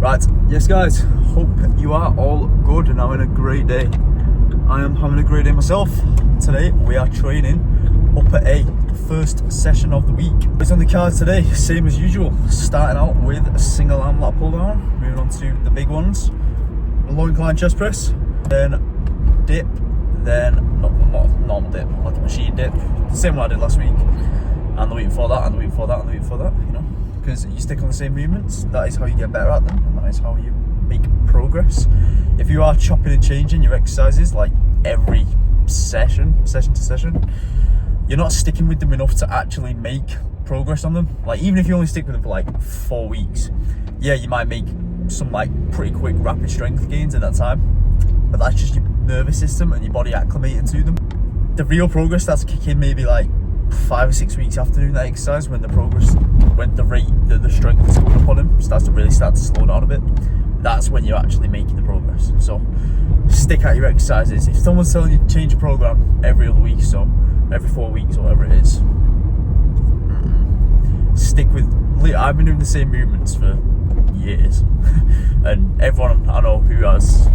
Right, yes guys, hope you are all good and having a great day. I am having a great day myself. Today we are training Upper A, first session of the week. It's on the cards today, same as usual. Starting out with a single arm lat pull down, moving on to the big ones. Low incline chest press, then dip, then not normal dip, like a machine dip. The same one I did last week. And the week before that, and the week before that, and the week before that, you know. Because you stick on the same movements, that is how you get better at them, and that is how you make progress. If you are chopping and changing your exercises like every session to session, you're not sticking with them enough to actually make progress on them. Like even if you only stick with them for like 4 weeks, yeah, you might make some like pretty quick rapid strength gains in that time, but that's just your nervous system and your body acclimating to them. The real progress starts to kick in maybe like 5 or 6 weeks after doing that exercise, when the strength is going up on him starts to slow down a bit. That's when you're actually making the progress. So stick at your exercises. If someone's telling you to change your program every other week, so every 4 weeks or whatever it is, stick with. I've been doing the same movements for years and everyone I know who has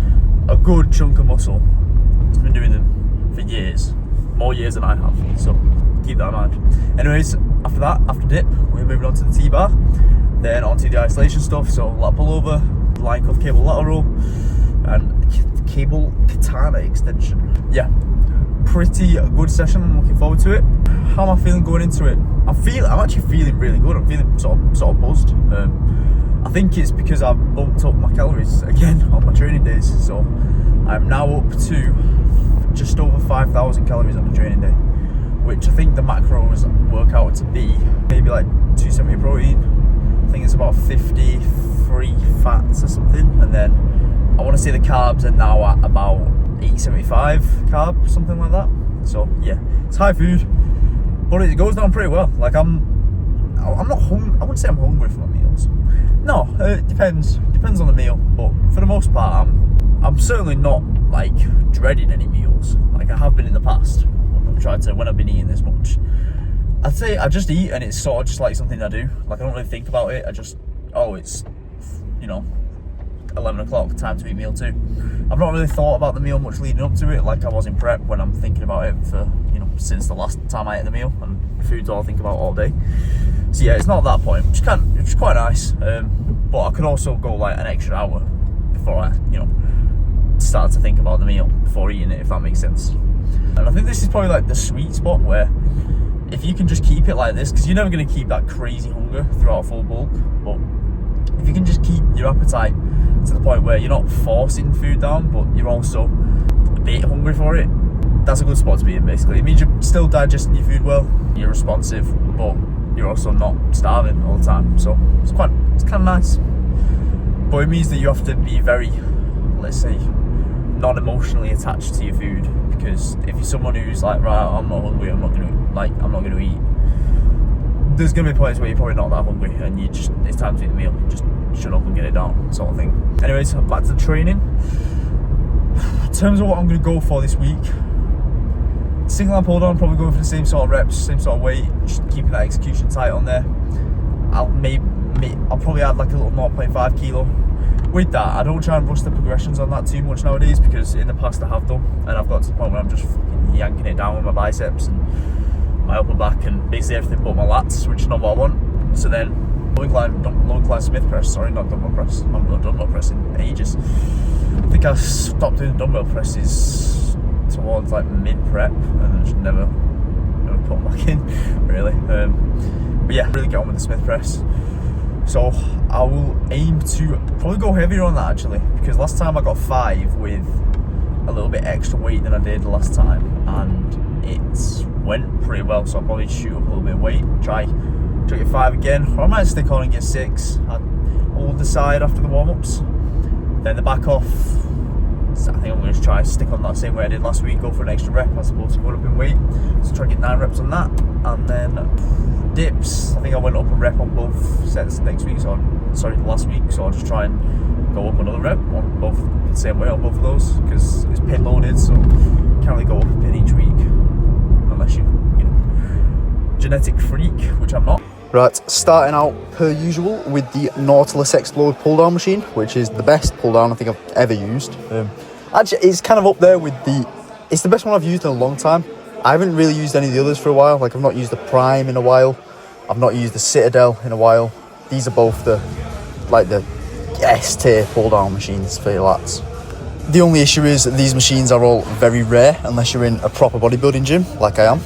a good chunk of muscle has been doing them for years, more years than I have, so keep that in mind. Anyways, after that, after dip, we're moving on to the T-bar, then onto the isolation stuff, so lat pull over, line cuff cable lateral, and cable katana extension. Yeah, pretty good session, I'm looking forward to it. How am I feeling going into it? I'm actually feeling really good, I'm feeling sort of buzzed. I think it's because I've bumped up my calories again on my training days, so I'm now up to just over 5,000 calories on a training day, which I think the macros work out to be maybe like 270 protein. I think it's about 53 fats or something, and then I want to say the carbs are now at about 875 carb, something like that. So yeah, it's high food, but it goes down pretty well. Like I'm not hungry. I wouldn't say I'm hungry for my meals. No, it depends on the meal, but for the most part, I'm certainly not like dreading any meals like I have been in the past. When I've been eating this much, I'd say I just eat, and it's sort of just like something I do. Like I don't really think about it. I just, it's 11 o'clock, time to eat meal 2. I've not really thought about the meal much leading up to it, like I was in prep when I'm thinking about it for since the last time I ate the meal, and food's all I think about all day. So yeah, it's not that point, which is quite nice. But I could also go like an extra hour before I start to think about the meal before eating it, if that makes sense. And I think this is probably like the sweet spot where if you can just keep it like this, because you're never going to keep that crazy hunger throughout full bulk, but if you can just keep your appetite to the point where you're not forcing food down, but you're also a bit hungry for it, that's a good spot to be in basically. It means you're still digesting your food well, you're responsive, but you're also not starving all the time. So it's kind of nice. But it means that you have to be very, let's say, non-emotionally attached to your food, because if you're someone who's like, right, I'm not hungry, I'm not gonna eat, there's gonna be points where you're probably not that hungry and it's time to eat the meal, just shut up and get it down, sort of thing. Anyways, back to the training. In terms of what I'm gonna go for this week, single arm pull down, probably going for the same sort of reps, same sort of weight, just keeping that execution tight on there. I'll probably add like a little 0.5 kilo. With that, I don't try and rush the progressions on that too much nowadays, because in the past I have done, and I've got to the point where I'm just yanking it down with my biceps and my upper back and basically everything but my lats, which is not what I want. So then low incline Smith press, sorry, not dumbbell press. I haven't done dumbbell press in ages. I think I stopped doing dumbbell presses towards like mid-prep and then just never put them back in, really. But yeah, really get on with the Smith press. So I will aim to probably go heavier on that actually, because last time I got 5 with a little bit extra weight than I did last time, and it went pretty well. So I'll probably shoot up a little bit of weight, try get 5 again, or I might stick on and get 6. I will decide after the warm-ups. Then the back off, I think I'm going to try stick on that same way I did last week, go for an extra rep as opposed to going up in weight. So try to get 9 reps on that, and then dips. I think I went up a rep on both sets last week, so I'll just try and go up another rep on both the same way on both of those, because it's pin loaded, so you can't really go up a pin each week unless you genetic freak, which I'm not. Right, starting out per usual with the Nautilus Explode pull down machine, which is the best pull down I think I've ever used. Actually, it's kind of up there with it's the best one I've used in a long time. I haven't really used any of the others for a while. Like, I've not used the Prime in a while. I've not used the Citadel in a while. These are both the S tier pull down machines for your lats. The only issue is that these machines are all very rare unless you're in a proper bodybuilding gym like I am.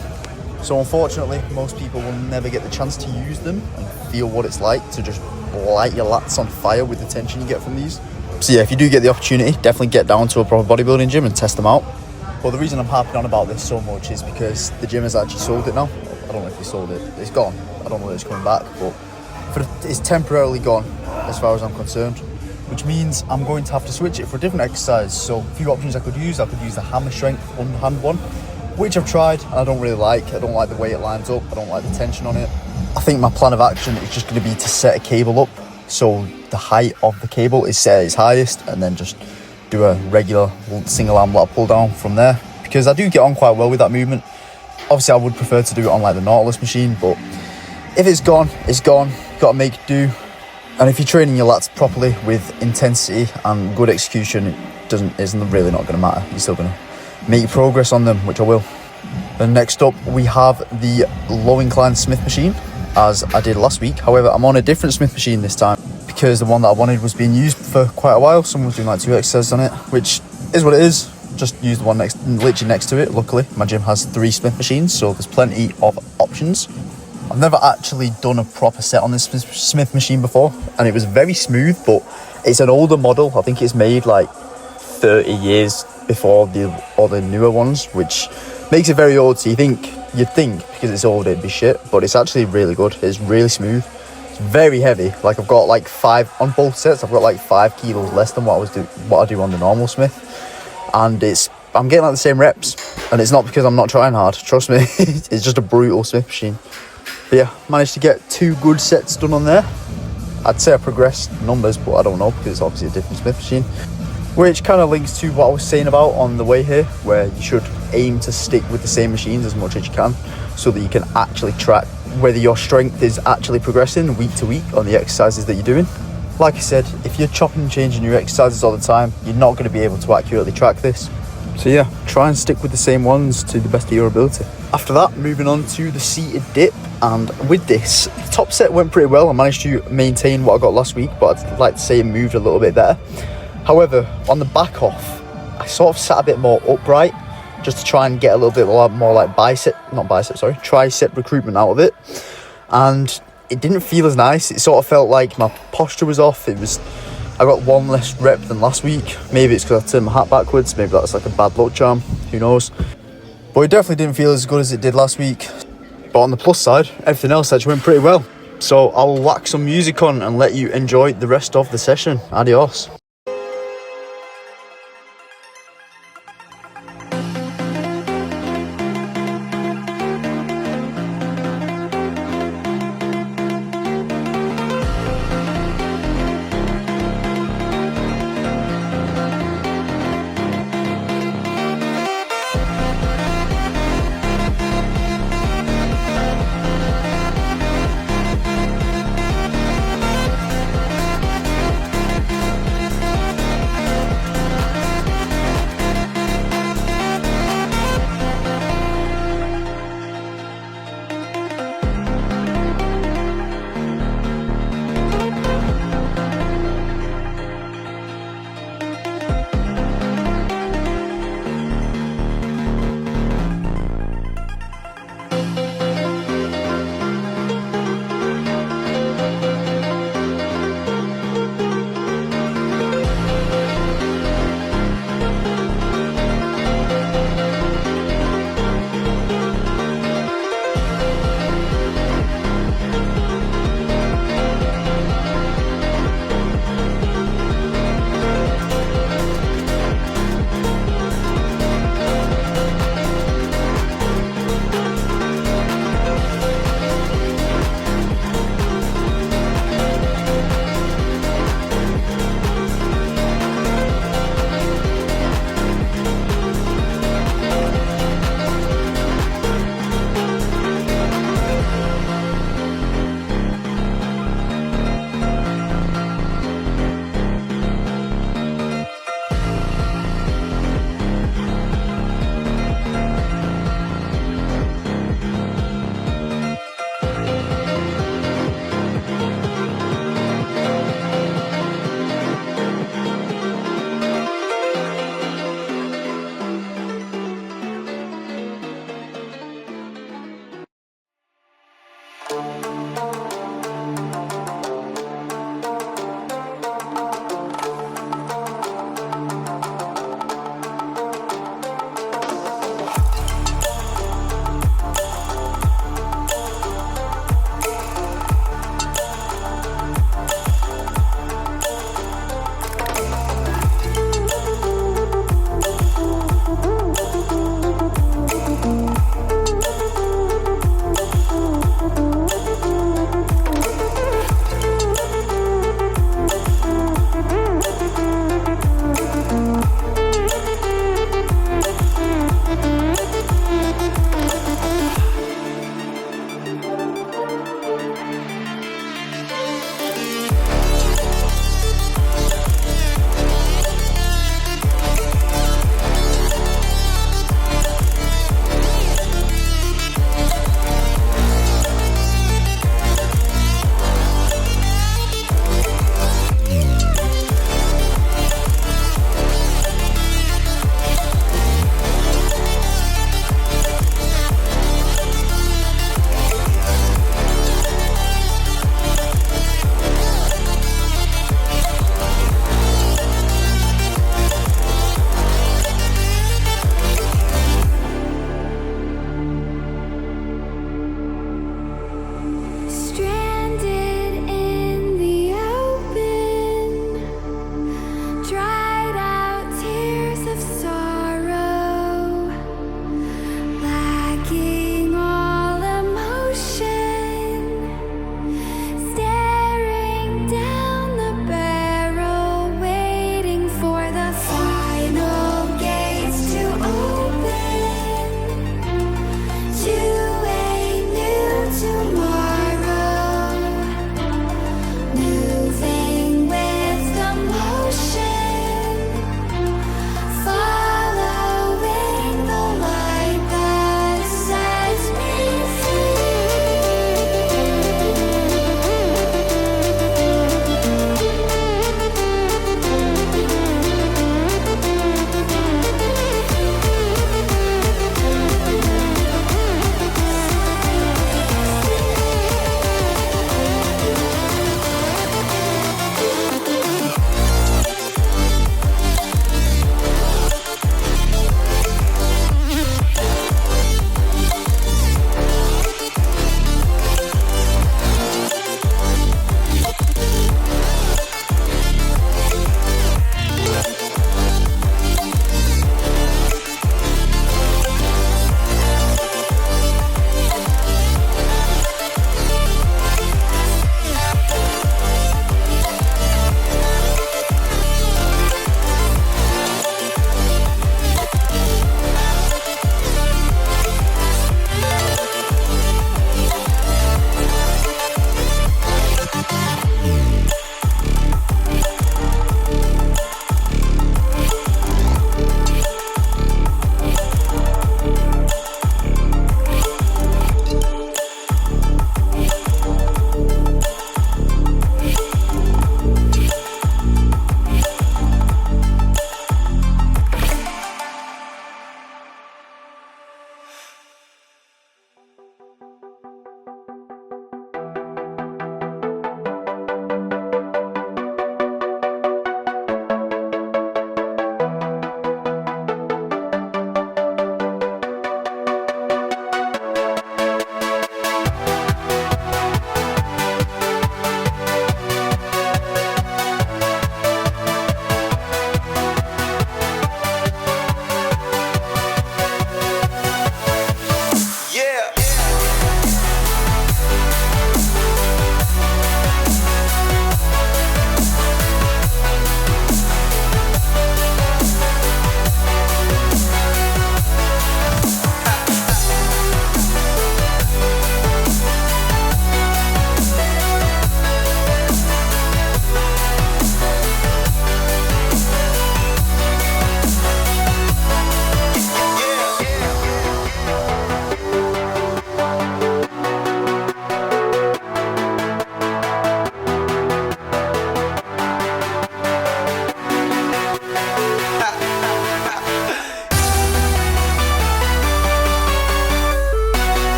So unfortunately, most people will never get the chance to use them and feel what it's like to just light your lats on fire with the tension you get from these. So yeah, if you do get the opportunity, definitely get down to a proper bodybuilding gym and test them out. Well, the reason I'm harping on about this so much is because the gym has actually sold it now. I don't know if they sold it. It's gone. I don't know if it's coming back, but it's temporarily gone as far as I'm concerned, which means I'm going to have to switch it for a different exercise. So a few options I could use the hammer strength underhand one, which I've tried and I don't really like. I don't like the way it lines up. I don't like the tension on it. I think my plan of action is just going to be to set a cable up so the height of the cable is set at its highest, and then just do a regular single arm lat pull down from there, because I do get on quite well with that movement. Obviously I would prefer to do it on like the Nautilus machine, but if it's gone, it's gone. You've got to make do. And if you're training your lats properly with intensity and good execution, isn't really not going to matter. You're still going to make progress on them, which I will. And next up we have the low incline Smith machine, as I did last week. However, I'm on a different Smith machine this time because the one that I wanted was being used for quite a while. Someone was doing like 2 exercises on it, which is what it is. Just use the one literally next to it. Luckily my gym has 3 Smith machines, so there's plenty of options. I've never actually done a proper set on this Smith machine before, and it was very smooth, but it's an older model. I think it's made like 30 years before the other newer ones, which makes it very old. So you'd think because it's old it'd be shit, but it's actually really good. It's really smooth. It's very heavy. Like, I've got like 5 on both sets. I've got like 5 kilos less than what I do on the normal Smith, and I'm getting like the same reps, and it's not because I'm not trying hard. Trust me, it's just a brutal Smith machine. But yeah, managed to get 2 good sets done on there. I'd say I progressed numbers, but I don't know because it's obviously a different Smith machine. Which kind of links to what I was saying about on the way here, where you should aim to stick with the same machines as much as you can, so that you can actually track whether your strength is actually progressing week to week on the exercises that you're doing. Like I said, if you're chopping and changing your exercises all the time, you're not going to be able to accurately track this. So yeah, try and stick with the same ones to the best of your ability. After that, moving on to the seated dip, and with this, the top set went pretty well. I managed to maintain what I got last week, but I'd like to say it moved a little bit better. However, on the back off, I sort of sat a bit more upright, just to try and get a little bit more like tricep recruitment out of it. And it didn't feel as nice. It sort of felt like my posture was off. I got 1 less rep than last week. Maybe it's because I turned my hat backwards. Maybe that's like a bad luck charm. Who knows? But it definitely didn't feel as good as it did last week. But on the plus side, everything else actually went pretty well. So I'll whack some music on and let you enjoy the rest of the session. Adios.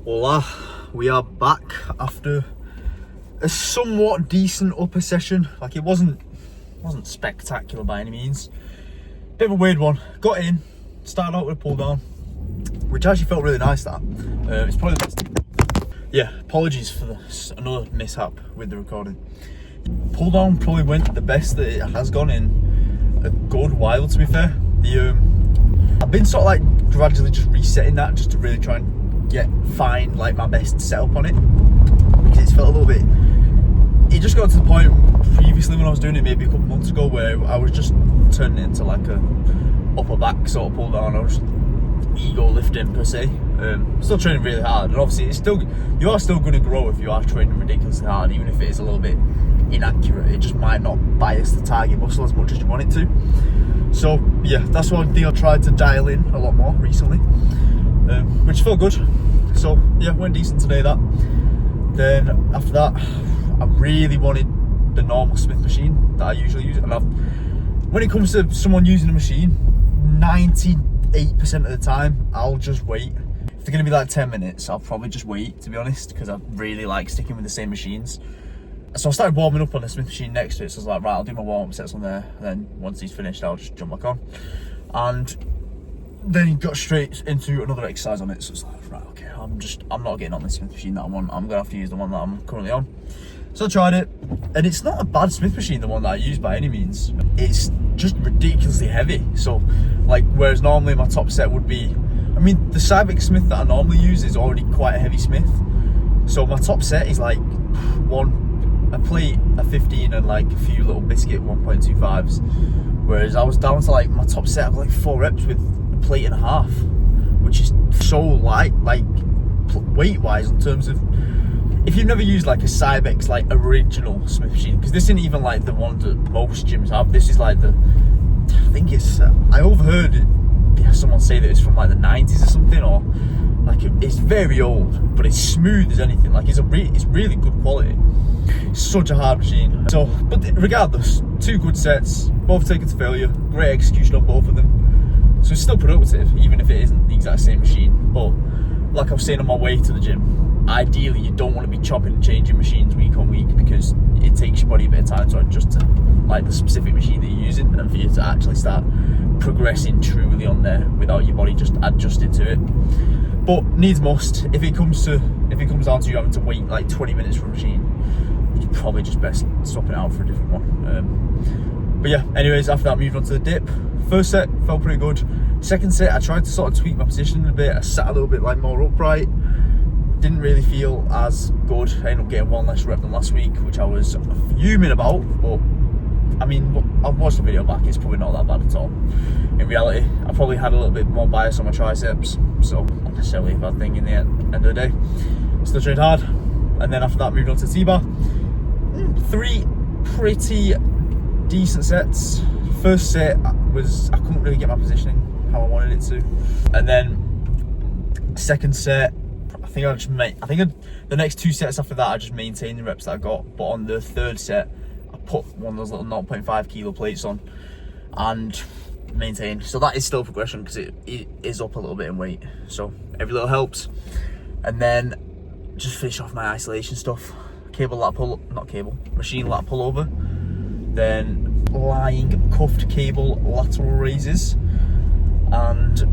Voila, we are back after a somewhat decent upper session. Like, it wasn't spectacular by any means. Bit of a weird one. Got in, started out with a pull down, which actually felt really nice. That it's probably the best. Yeah, apologies for this, another mishap with the recording. Pull down probably went the best that it has gone in a good while, to be fair. I've been sort of like gradually just resetting that just to really try and find like my best setup on it, because it's felt a little bit, it just got to the point previously when I was doing it maybe a couple months ago where I was just turning it into like a upper back sort of pull down. I was ego lifting per se. Still training really hard, and obviously you are still going to grow if you are training ridiculously hard, even if it is a little bit inaccurate. It just might not bias the target muscle as much as you want it to. So yeah, that's one thing I tried to dial in a lot more recently, which felt good. So yeah, went decent today. That then after that, I really wanted the normal Smith machine that I usually use, and when it comes to someone using a machine, 98% of the time I'll just wait. If they're gonna be like 10 minutes, I'll probably just wait, to be honest, because I really like sticking with the same machines. So I started warming up on the Smith machine next to it, so I was like, right, I'll do my warm-up sets on there, and then once he's finished, I'll just jump back on. And then he got straight into another exercise on it, so it's like, right, okay, I'm not getting on this Smith machine that I'm on, I'm gonna have to use the one that I'm currently on. So I tried it, and it's not a bad Smith machine, the one that I use by any means. It's just ridiculously heavy. So, like, whereas normally my top set would be, I mean, the Cybex Smith that I normally use is already quite a heavy Smith. So my top set is like a plate, a 15, and like a few little biscuit 1.25s. Whereas I was down to like my top set of like 4 reps with a plate and a half, which is so light, like weight wise, in terms of, if you've never used like a Cybex like original Smith machine, because this isn't even like the one that most gyms have. This is like I think it's, I overheard someone say that it's from like the 90s or something, or like it's very old, but it's smooth as anything. Like it's really good quality. It's such a hard machine. So, but regardless, 2 good sets, both taken to failure. Great execution on both of them. So it's still productive, even if it isn't the exact same machine. But like I was saying on my way to the gym, ideally you don't want to be chopping and changing machines week on week, because it takes your body a bit of time to adjust to like the specific machine that you're using, and for you to actually start progressing truly on there without your body just adjusting to it. But needs must, if it comes down to you having to wait like 20 minutes for a machine, you're probably just best swapping it out for a different one. But yeah, anyways, after that moved on to the dip. First set felt pretty good. Second set I tried to sort of tweak my position a bit. I sat a little bit like more upright. Didn't really feel as good. I ended up getting 1 less rep than last week, which I was fuming about, but I mean, I've watched the video back, it's probably not that bad at all. In reality, I probably had a little bit more bias on my triceps, so not necessarily a bad thing in the end of the day. Still trained hard, and then after that moved on to T-bar. 3 pretty decent sets. First set was, I couldn't really get my positioning how I wanted it to, and then second set, the next 2 sets after that I just maintained the reps that I got, but on the third set I put one of those little 0.5 kilo plates on and maintained. So that is still progression, because it is up a little bit in weight, so every little helps. And then just finish off my isolation stuff. Machine lat pullover, then lying cuffed cable lateral raises, and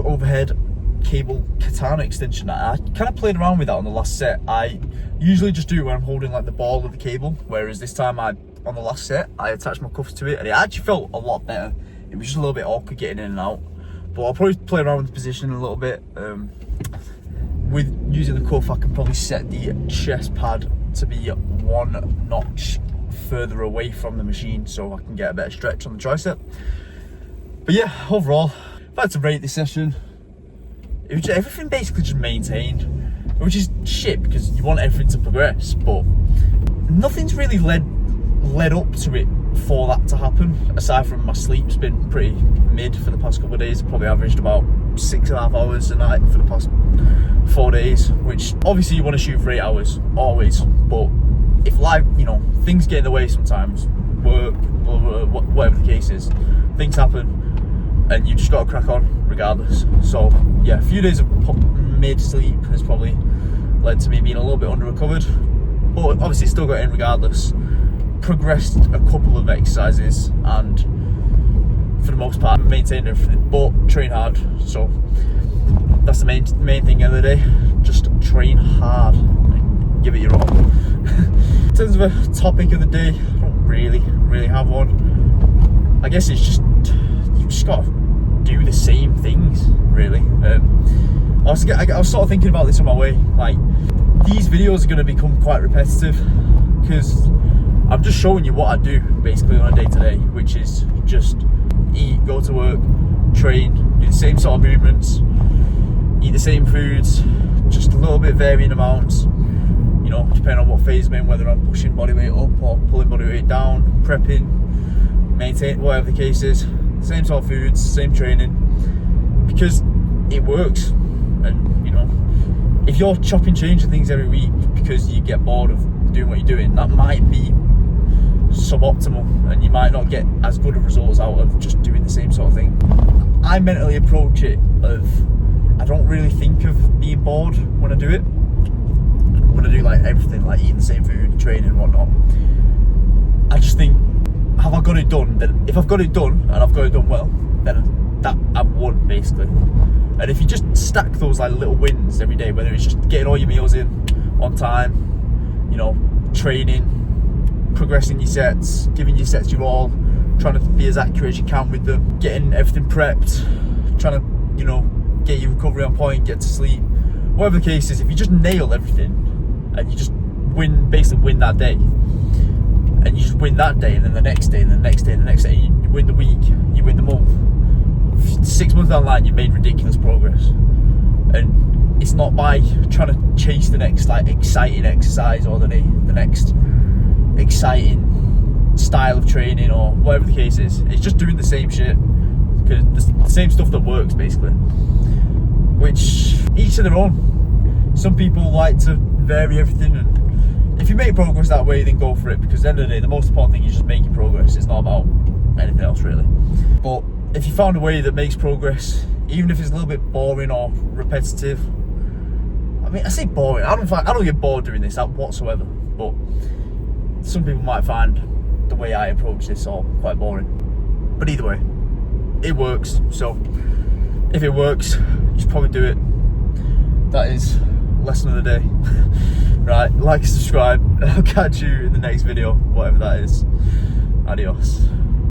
overhead cable katana extension. I kind of played around with that on the last set. I usually just do it when I'm holding like the ball of the cable, whereas this time on the last set I attached my cuffs to it, and it actually felt a lot better. It was just a little bit awkward getting in and out, but I'll probably play around with the position a little bit. With using the cuff, I can probably set the chest pad to be 1 notch further away from the machine, so I can get a better stretch on the tricep. But yeah, overall, if I had to rate this session, it was everything basically just maintained, which is shit because you want everything to progress, but nothing's really led up to it for that to happen, aside from my sleep's been pretty mid for the past couple of days. I've probably averaged about 6.5 hours a night for the past 4 days, which obviously you want to shoot for 8 hours always, but if life, things get in the way sometimes, work, whatever the case is, things happen and you just got to crack on regardless. So yeah, a few days of mid-sleep has probably led to me being a little bit under-recovered. But obviously still got in regardless. Progressed a couple of exercises and for the most part maintained everything, but train hard. So that's the main thing of the day. Just train hard and give it your all. In terms of a topic of the day, I don't really have one. I guess it's just, you just gotta do the same things, really. I was sort of thinking about this on my way, like, these videos are going to become quite repetitive because I'm just showing you what I do basically on a day-to-day, which is just eat, go to work, train, do the same sort of movements, eat the same foods, just a little bit varying amounts, you know, depending on what phase I'm in, whether I'm pushing body weight up or pulling body weight down, prepping, maintain, whatever the case is. Same sort of foods, same training, because it works. And you know, if you're chopping, changing things every week because you get bored of doing what you're doing, that might be suboptimal and you might not get as good of results out of just doing the same sort of thing. I mentally approach it of, I don't really think of being bored when I do it. When I do like everything, like eating the same food, training and whatnot, I just think, have I got it done? Then if I've got it done and I've got it done well, then that I've won basically. And if you just stack those like little wins every day, whether it's just getting all your meals in on time, you know, training, progressing your sets, giving your sets your all, trying to be as accurate as you can with them, getting everything prepped, trying to, you know, get your recovery on point, get to sleep, whatever the case is, if you just nail everything and you just basically win that day, and you just win that day, and then the next day, and the next day, and the next day, you win the week, you win the month. 6 months down the line, you made ridiculous progress. And it's not by trying to chase the next like exciting exercise or the next exciting style of training or whatever the case is. It's just doing the same shit, because the same stuff that works basically. Which each to their own. Some people like to vary everything, and if you make progress that way, then go for it, because at the end of the day, the most important thing is just making progress. It's not about anything else really. But if you found a way that makes progress, even if it's a little bit boring or repetitive, I mean, I say boring, I don't get bored doing this whatsoever, but some people might find the way I approach this all quite boring. But either way, it works. So if it works, you should probably do it. That is lesson of the day. Right, like, subscribe, I'll catch you in the next video, whatever that is. Adios.